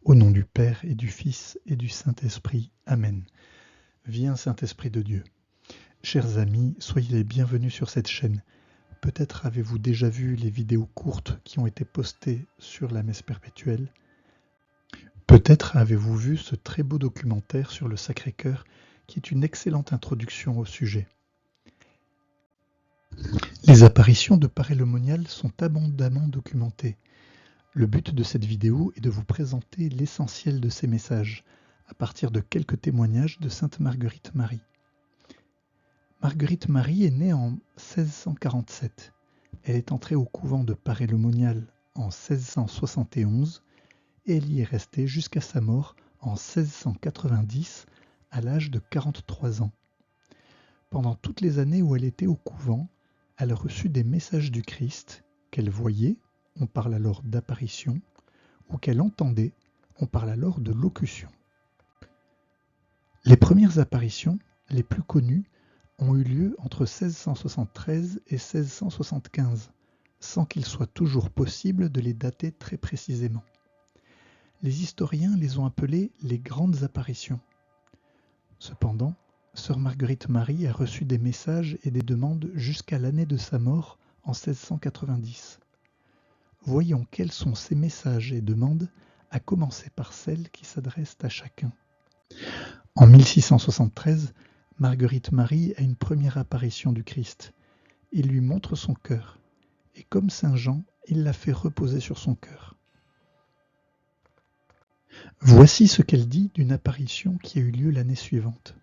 Au nom du Père et du Fils et du Saint-Esprit. Amen. Viens Saint-Esprit de Dieu. Chers amis, soyez les bienvenus sur cette chaîne. Peut-être avez-vous déjà vu les vidéos courtes qui ont été postées sur la messe perpétuelle. Peut-être avez-vous vu ce très beau documentaire sur le Sacré-Cœur qui est une excellente introduction au sujet. Les apparitions de Paray-le-Monial sont abondamment documentées. Le but de cette vidéo est de vous présenter l'essentiel de ces messages, à partir de quelques témoignages de Sainte Marguerite Marie. Marguerite Marie est née en 1647. Elle est entrée au couvent de Paray-le-Monial en 1671 et elle y est restée jusqu'à sa mort en 1690 à l'âge de 43 ans. Pendant toutes les années où elle était au couvent, elle a reçu des messages du Christ qu'elle voyait, on parle alors d'apparition, ou qu'elle entendait, on parle alors de locution. Les premières apparitions, les plus connues, ont eu lieu entre 1673 et 1675, sans qu'il soit toujours possible de les dater très précisément. Les historiens les ont appelées les grandes apparitions. Cependant, sœur Marguerite Marie a reçu des messages et des demandes jusqu'à l'année de sa mort en 1690. Voyons quels sont ces messages et demandes, à commencer par celles qui s'adressent à chacun. En 1673, Marguerite Marie a une première apparition du Christ. Il lui montre son cœur, et comme saint Jean, il la fait reposer sur son cœur. Voici ce qu'elle dit d'une apparition qui a eu lieu l'année suivante.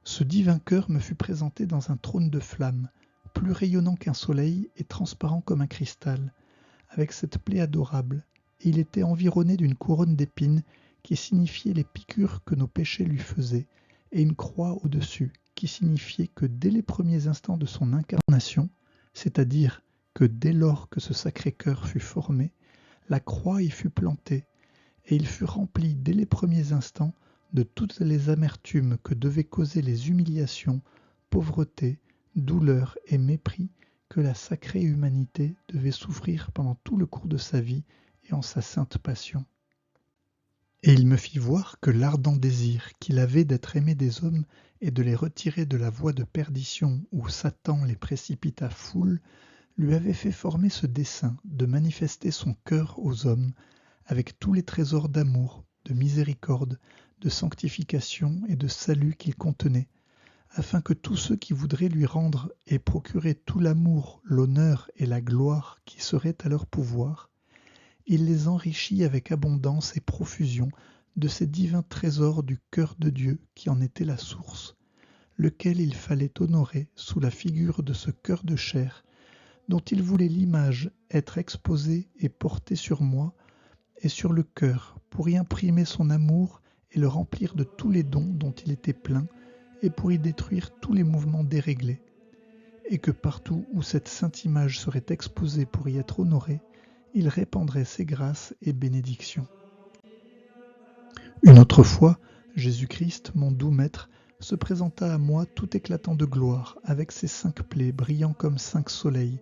Ce divin cœur me fut présenté dans un trône de flammes, plus rayonnant qu'un soleil et transparent comme un cristal, avec cette plaie adorable, et il était environné d'une couronne d'épines qui signifiait les piqûres que nos péchés lui faisaient, et une croix au-dessus qui signifiait que dès les premiers instants de son incarnation, c'est-à-dire que dès lors que ce Sacré-Cœur fut formé, la croix y fut plantée, et il fut rempli dès les premiers instants de toutes les amertumes que devaient causer les humiliations, pauvreté, douleur et mépris que la sacrée humanité devait souffrir pendant tout le cours de sa vie et en sa sainte passion. Et il me fit voir que l'ardent désir qu'il avait d'être aimé des hommes et de les retirer de la voie de perdition où Satan les précipite à foule, lui avait fait former ce dessein de manifester son cœur aux hommes avec tous les trésors d'amour, de miséricorde, de sanctification et de salut qu'il contenait, afin que tous ceux qui voudraient lui rendre et procurer tout l'amour, l'honneur et la gloire qui seraient à leur pouvoir, il les enrichit avec abondance et profusion de ces divins trésors du cœur de Dieu qui en était la source, lequel il fallait honorer sous la figure de ce cœur de chair, dont il voulait l'image être exposée et portée sur moi et sur le cœur pour y imprimer son amour et le remplir de tous les dons dont il était plein, et pour y détruire tous les mouvements déréglés, et que partout où cette sainte image serait exposée pour y être honorée, il répandrait ses grâces et bénédictions. Une autre fois, Jésus-Christ, mon doux maître, se présenta à moi tout éclatant de gloire, avec ses 5 plaies brillant comme 5 soleils,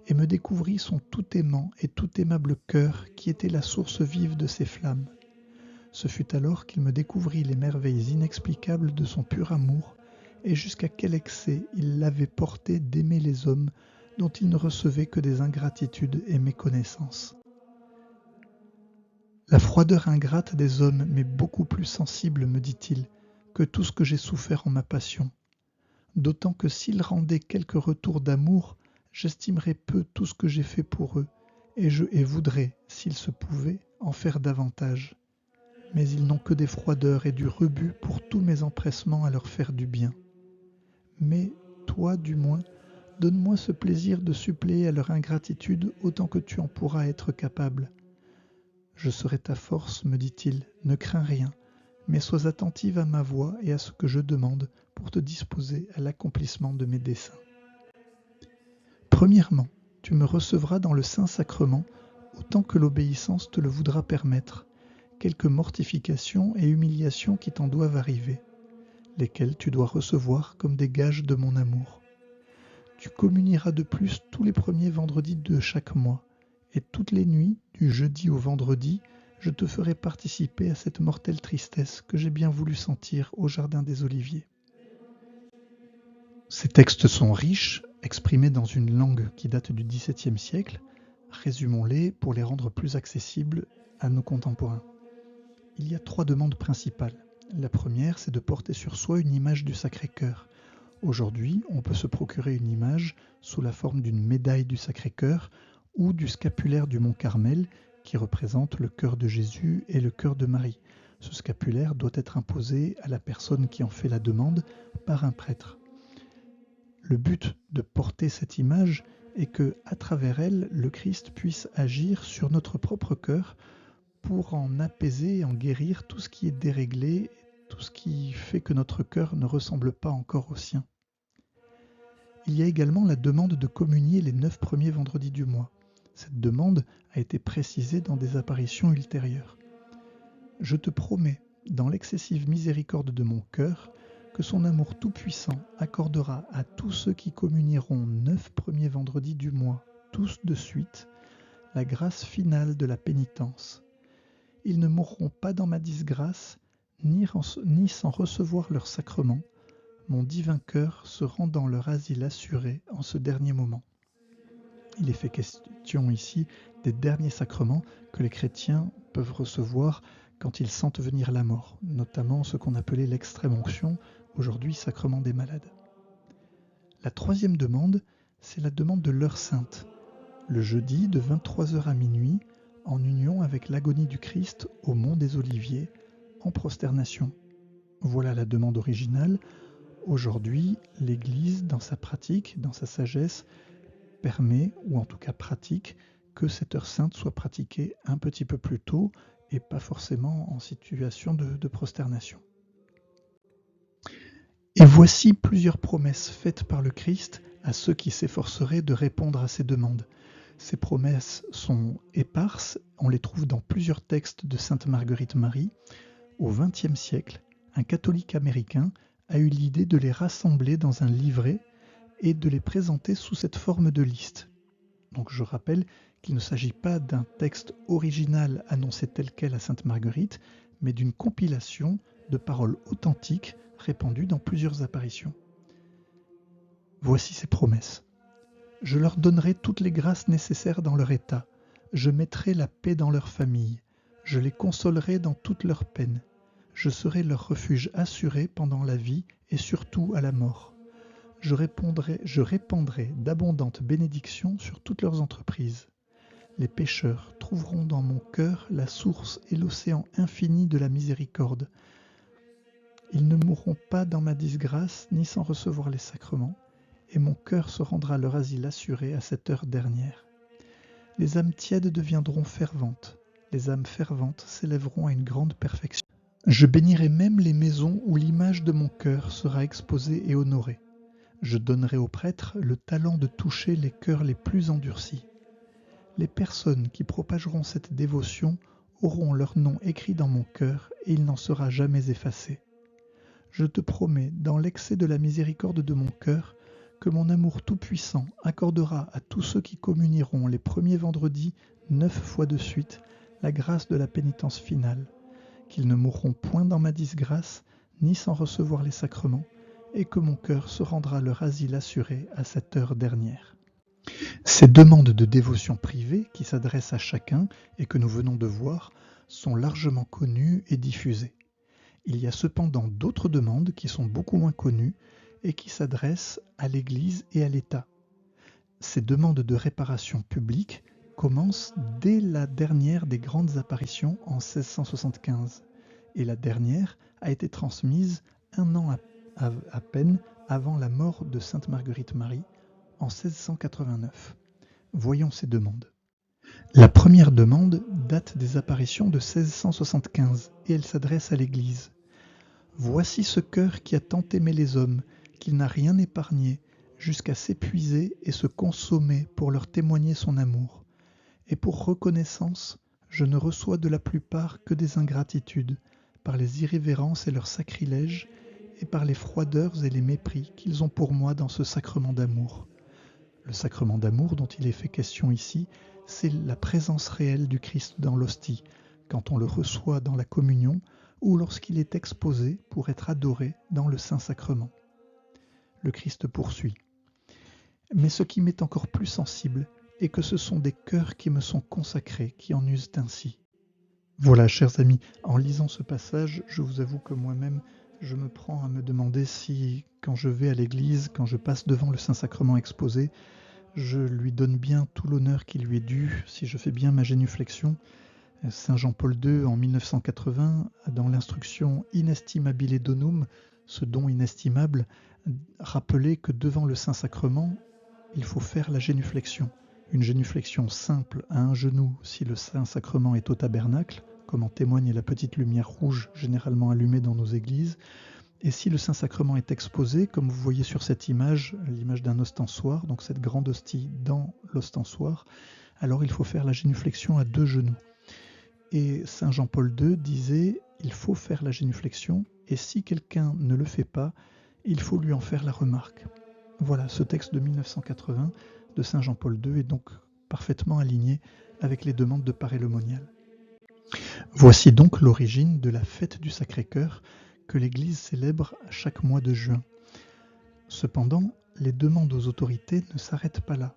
et me découvrit son tout aimant et tout aimable cœur qui était la source vive de ses flammes. Ce fut alors qu'il me découvrit les merveilles inexplicables de son pur amour, et jusqu'à quel excès il l'avait porté d'aimer les hommes dont il ne recevait que des ingratitudes et méconnaissances. La froideur ingrate des hommes m'est beaucoup plus sensible, me dit-il, que tout ce que j'ai souffert en ma passion, d'autant que s'ils rendaient quelque retour d'amour, j'estimerais peu tout ce que j'ai fait pour eux, et voudrais, s'il se pouvait, en faire davantage. Mais ils n'ont que des froideurs et du rebut pour tous mes empressements à leur faire du bien. Mais, toi du moins, donne-moi ce plaisir de suppléer à leur ingratitude autant que tu en pourras être capable. Je serai ta force, me dit-il, ne crains rien, mais sois attentive à ma voix et à ce que je demande pour te disposer à l'accomplissement de mes desseins. Premièrement, tu me recevras dans le Saint-Sacrement autant que l'obéissance te le voudra permettre, quelques mortifications et humiliations qui t'en doivent arriver, lesquelles tu dois recevoir comme des gages de mon amour. Tu communieras de plus tous les premiers vendredis de chaque mois, et toutes les nuits, du jeudi au vendredi, je te ferai participer à cette mortelle tristesse que j'ai bien voulu sentir au jardin des Oliviers. Ces textes sont riches, exprimés dans une langue qui date du XVIIe siècle. Résumons-les pour les rendre plus accessibles à nos contemporains. Il y a 3 demandes principales. La première, c'est de porter sur soi une image du Sacré-Cœur. Aujourd'hui, on peut se procurer une image sous la forme d'une médaille du Sacré-Cœur ou du scapulaire du Mont Carmel qui représente le cœur de Jésus et le cœur de Marie. Ce scapulaire doit être imposé à la personne qui en fait la demande par un prêtre. Le but de porter cette image est que, à travers elle, le Christ puisse agir sur notre propre cœur pour en apaiser et en guérir tout ce qui est déréglé, tout ce qui fait que notre cœur ne ressemble pas encore au sien. Il y a également la demande de communier les 9 premiers vendredis du mois. Cette demande a été précisée dans des apparitions ultérieures. Je te promets, dans l'excessive miséricorde de mon cœur, que son amour tout-puissant accordera à tous ceux qui communieront 9 premiers vendredis du mois, tous de suite, la grâce finale de la pénitence. Ils ne mourront pas dans ma disgrâce, ni sans recevoir leur sacrement, mon divin cœur se rend dans leur asile assuré en ce dernier moment. Il est fait question ici des derniers sacrements que les chrétiens peuvent recevoir quand ils sentent venir la mort, notamment ce qu'on appelait l'extrême-onction, aujourd'hui sacrement des malades. La 3e demande, c'est la demande de l'heure sainte, le jeudi de 23h à minuit, en union avec l'agonie du Christ au mont des Oliviers, en prosternation. Voilà la demande originale. Aujourd'hui, l'Église, dans sa pratique, dans sa sagesse, permet, ou en tout cas pratique, que cette heure sainte soit pratiquée un petit peu plus tôt et pas forcément en situation de prosternation. Et voici plusieurs promesses faites par le Christ à ceux qui s'efforceraient de répondre à ces demandes. Ces promesses sont éparses, on les trouve dans plusieurs textes de Sainte Marguerite Marie. Au XXe siècle, un catholique américain a eu l'idée de les rassembler dans un livret et de les présenter sous cette forme de liste. Donc je rappelle qu'il ne s'agit pas d'un texte original annoncé tel quel à Sainte Marguerite, mais d'une compilation de paroles authentiques répandues dans plusieurs apparitions. Voici ces promesses. Je leur donnerai toutes les grâces nécessaires dans leur état. Je mettrai la paix dans leur famille. Je les consolerai dans toutes leurs peines. Je serai leur refuge assuré pendant la vie et surtout à la mort. Je répandrai d'abondantes bénédictions sur toutes leurs entreprises. Les pécheurs trouveront dans mon cœur la source et l'océan infini de la miséricorde. Ils ne mourront pas dans ma disgrâce ni sans recevoir les sacrements, et mon cœur se rendra leur asile assuré à cette heure dernière. Les âmes tièdes deviendront ferventes, les âmes ferventes s'élèveront à une grande perfection. Je bénirai même les maisons où l'image de mon cœur sera exposée et honorée. Je donnerai aux prêtres le talent de toucher les cœurs les plus endurcis. Les personnes qui propageront cette dévotion auront leur nom écrit dans mon cœur et il n'en sera jamais effacé. Je te promets, dans l'excès de la miséricorde de mon cœur, que mon amour tout-puissant accordera à tous ceux qui communieront les premiers vendredis 9 fois de suite la grâce de la pénitence finale, qu'ils ne mourront point dans ma disgrâce, ni sans recevoir les sacrements, et que mon cœur se rendra leur asile assuré à cette heure dernière. Ces demandes de dévotion privée qui s'adressent à chacun et que nous venons de voir sont largement connues et diffusées. Il y a cependant d'autres demandes qui sont beaucoup moins connues et qui s'adressent à l'Église et à l'État. Ces demandes de réparation publique commencent dès la dernière des grandes apparitions en 1675 et la dernière a été transmise un an à peine avant la mort de Sainte Marguerite Marie en 1689. Voyons ces demandes. La première demande date des apparitions de 1675 et elle s'adresse à l'Église. Voici ce cœur qui a tant aimé les hommes, qu'il n'a rien épargné, jusqu'à s'épuiser et se consommer pour leur témoigner son amour. Et pour reconnaissance, je ne reçois de la plupart que des ingratitudes, par les irrévérences et leurs sacrilèges, et par les froideurs et les mépris qu'ils ont pour moi dans ce sacrement d'amour. Le sacrement d'amour dont il est fait question ici, c'est la présence réelle du Christ dans l'hostie, quand on le reçoit dans la communion ou lorsqu'il est exposé pour être adoré dans le Saint-Sacrement. Le Christ poursuit. Mais ce qui m'est encore plus sensible est que ce sont des cœurs qui me sont consacrés qui en usent ainsi. Voilà, chers amis, en lisant ce passage, je vous avoue que moi-même, je me prends à me demander si, quand je vais à l'église, quand je passe devant le Saint-Sacrement exposé, je lui donne bien tout l'honneur qui lui est dû, si je fais bien ma génuflexion. Saint Jean-Paul II, en 1980, dans l'instruction Inestimabile Donum, ce don inestimable, rappelait que devant le Saint-Sacrement, il faut faire la génuflexion. Une génuflexion simple à un genou si le Saint-Sacrement est au tabernacle, comme en témoigne la petite lumière rouge généralement allumée dans nos églises, et si le Saint-Sacrement est exposé, comme vous voyez sur cette image, l'image d'un ostensoir, donc cette grande hostie dans l'ostensoir, alors il faut faire la génuflexion à 2 genoux. Et Saint Jean-Paul II disait, il faut faire la génuflexion, et si quelqu'un ne le fait pas, il faut lui en faire la remarque. Voilà, ce texte de 1980 de Saint Jean-Paul II est donc parfaitement aligné avec les demandes de Paray-le-Monial. Voici donc l'origine de la fête du Sacré-Cœur que l'Église célèbre à chaque mois de juin. Cependant, les demandes aux autorités ne s'arrêtent pas là.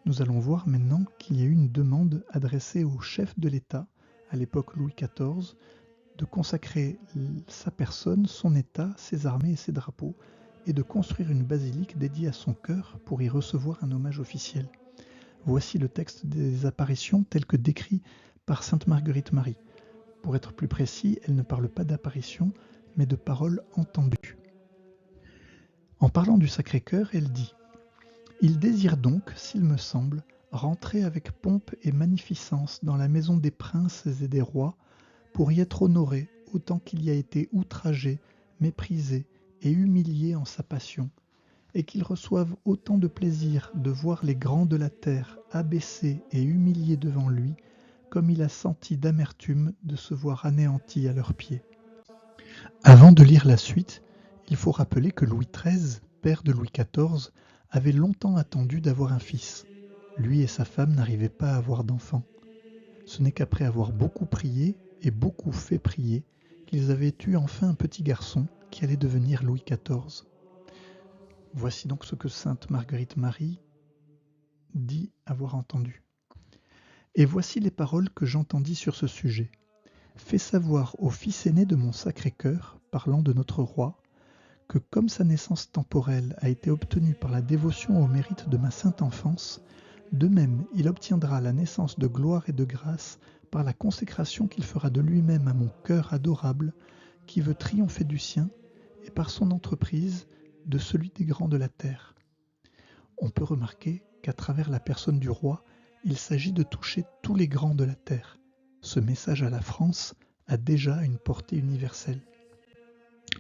Nous allons voir maintenant qu'il y a eu une demande adressée au chef de l'État, à l'époque Louis XIV, de consacrer sa personne, son État, ses armées et ses drapeaux, et de construire une basilique dédiée à son cœur pour y recevoir un hommage officiel. Voici le texte des apparitions tel que décrit par sainte Marguerite Marie. Pour être plus précis, elle ne parle pas d'apparition, mais de paroles entendues. En parlant du Sacré-Cœur, elle dit « Il désire donc, s'il me semble, rentrer avec pompe et magnificence dans la maison des princes et des rois, pour y être honoré autant qu'il y a été outragé, méprisé et humilié en sa passion, et qu'il reçoive autant de plaisir de voir les grands de la terre abaissés et humiliés devant lui, comme il a senti d'amertume de se voir anéantis à leurs pieds. » Avant de lire la suite, il faut rappeler que Louis XIII, père de Louis XIV, avait longtemps attendu d'avoir un fils. Lui et sa femme n'arrivaient pas à avoir d'enfant. Ce n'est qu'après avoir beaucoup prié et beaucoup fait prier qu'ils avaient eu enfin un petit garçon qui allait devenir Louis XIV. Voici donc ce que sainte Marguerite Marie dit avoir entendu. Et voici les paroles que j'entendis sur ce sujet. Fais savoir au fils aîné de mon Sacré-Cœur, parlant de notre roi, que comme sa naissance temporelle a été obtenue par la dévotion au mérite de ma sainte enfance, de même il obtiendra la naissance de gloire et de grâce par la consécration qu'il fera de lui-même à mon cœur adorable, qui veut triompher du sien, et par son entreprise de celui des grands de la terre. On peut remarquer qu'à travers la personne du roi, il s'agit de toucher tous les grands de la terre. Ce message à la France a déjà une portée universelle.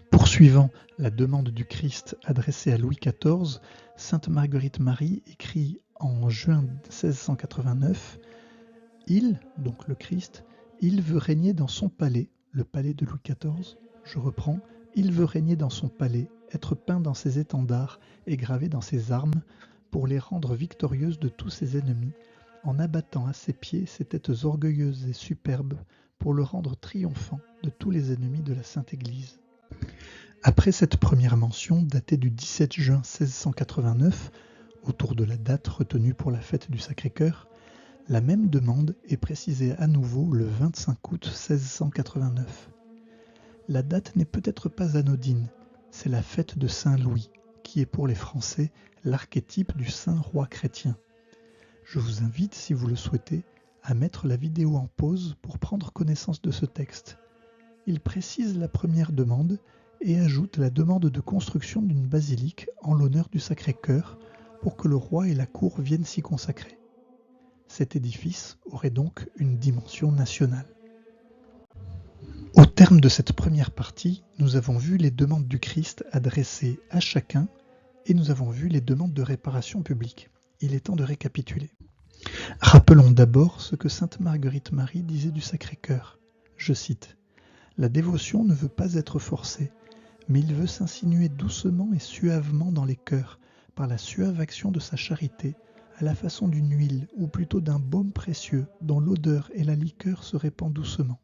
Poursuivant la demande du Christ adressée à Louis XIV, sainte Marguerite Marie écrit en juin 1689 « Il, donc le Christ, il veut régner dans son palais, le palais de Louis XIV, je reprends, il veut régner dans son palais, être peint dans ses étendards et gravé dans ses armes, pour les rendre victorieuses de tous ses ennemis, en abattant à ses pieds ses têtes orgueilleuses et superbes, pour le rendre triomphant de tous les ennemis de la Sainte Église. » Après cette première mention, datée du 17 juin 1689, autour de la date retenue pour la fête du Sacré-Cœur, la même demande est précisée à nouveau le 25 août 1689. La date n'est peut-être pas anodine, c'est la fête de Saint Louis, qui est pour les Français l'archétype du saint roi chrétien. Je vous invite, si vous le souhaitez, à mettre la vidéo en pause pour prendre connaissance de ce texte. Il précise la première demande et ajoute la demande de construction d'une basilique en l'honneur du Sacré-Cœur pour que le roi et la cour viennent s'y consacrer. Cet édifice aurait donc une dimension nationale. Au terme de cette première partie, nous avons vu les demandes du Christ adressées à chacun et nous avons vu les demandes de réparation publique. Il est temps de récapituler. Rappelons d'abord ce que sainte Marguerite Marie disait du Sacré-Cœur. Je cite « La dévotion ne veut pas être forcée, mais il veut s'insinuer doucement et suavement dans les cœurs, par la suave action de sa charité, à la façon d'une huile, ou plutôt d'un baume précieux, dont l'odeur et la liqueur se répandent doucement.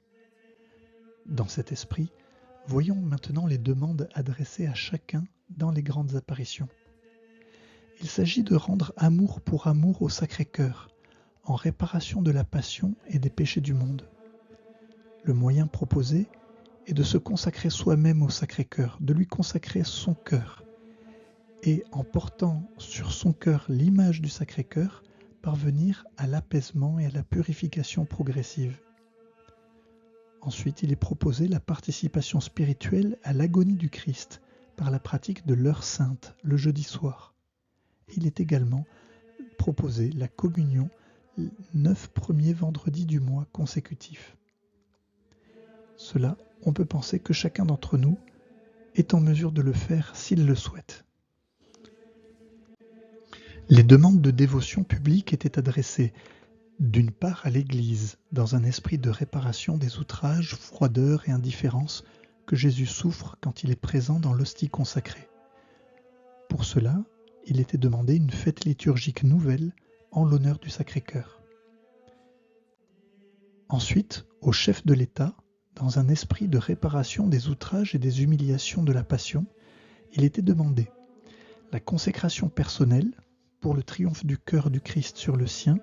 Dans cet esprit, voyons maintenant les demandes adressées à chacun dans les grandes apparitions. Il s'agit de rendre amour pour amour au Sacré-Cœur, en réparation de la passion et des péchés du monde. Le moyen proposé est de se consacrer soi-même au Sacré-Cœur, de lui consacrer son cœur, et en portant sur son cœur l'image du Sacré-Cœur, parvenir à l'apaisement et à la purification progressive. Ensuite, il est proposé la participation spirituelle à l'agonie du Christ par la pratique de l'heure sainte, le jeudi soir. Il est également proposé la communion 9 premiers vendredis du mois consécutifs. Cela, on peut penser que chacun d'entre nous est en mesure de le faire s'il le souhaite. Les demandes de dévotion publique étaient adressées d'une part à l'Église, dans un esprit de réparation des outrages, froideur et indifférence que Jésus souffre quand il est présent dans l'hostie consacrée. Pour cela, il était demandé une fête liturgique nouvelle en l'honneur du Sacré-Cœur. Ensuite, au chef de l'État, dans un esprit de réparation des outrages et des humiliations de la Passion, il était demandé la consécration personnelle pour le triomphe du cœur du Christ sur le sien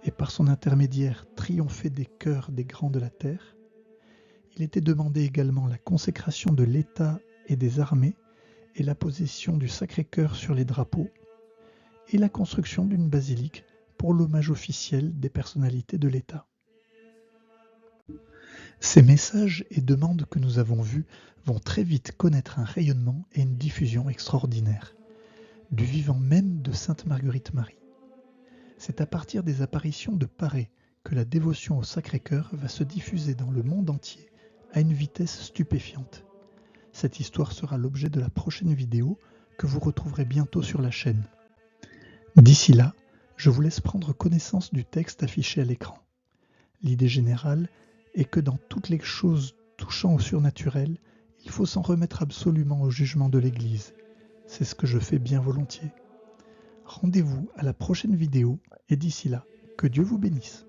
et par son intermédiaire triompher des cœurs des grands de la terre. Il était demandé également la consécration de l'État et des armées et la position du Sacré-Cœur sur les drapeaux et la construction d'une basilique pour l'hommage officiel des personnalités de l'État. Ces messages et demandes que nous avons vus vont très vite connaître un rayonnement et une diffusion extraordinaires, du vivant même de Sainte Marguerite Marie. C'est à partir des apparitions de Parée que la dévotion au Sacré-Cœur va se diffuser dans le monde entier à une vitesse stupéfiante. Cette histoire sera l'objet de la prochaine vidéo que vous retrouverez bientôt sur la chaîne. D'ici là, je vous laisse prendre connaissance du texte affiché à l'écran. L'idée générale est que dans toutes les choses touchant au surnaturel, il faut s'en remettre absolument au jugement de l'Église. C'est ce que je fais bien volontiers. Rendez-vous à la prochaine vidéo et d'ici là, que Dieu vous bénisse.